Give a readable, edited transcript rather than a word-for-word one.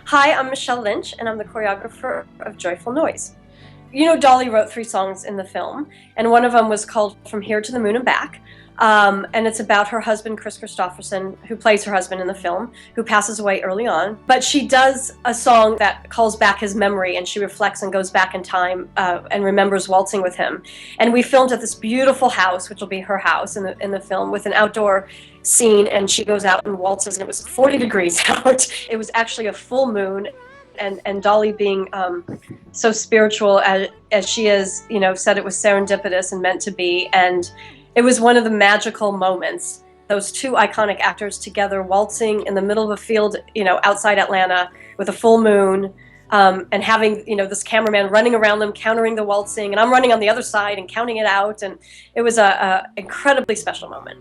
Hi, I'm Michelle Lynch, and I'm the choreographer of Joyful Noise. You know, Dolly wrote 3 songs in the film, and one of them was called From Here to the Moon and Back. And it's about her husband, Chris Christopherson, who plays her husband in the film, who passes away early on. But she does a song that calls back his memory, and she reflects and goes back in time and remembers waltzing with him. And we filmed at this beautiful house, which will be her house in the film, with an outdoor scene, and she goes out and waltzes, and it was 40 degrees out. It was actually a full moon, and Dolly being so spiritual as she is, said it was serendipitous and meant to be. And it was one of the magical moments, those 2 iconic actors together waltzing in the middle of a field, outside Atlanta with a full moon, and having, this cameraman running around them, countering the waltzing, and I'm running on the other side and counting it out. And it was a incredibly special moment.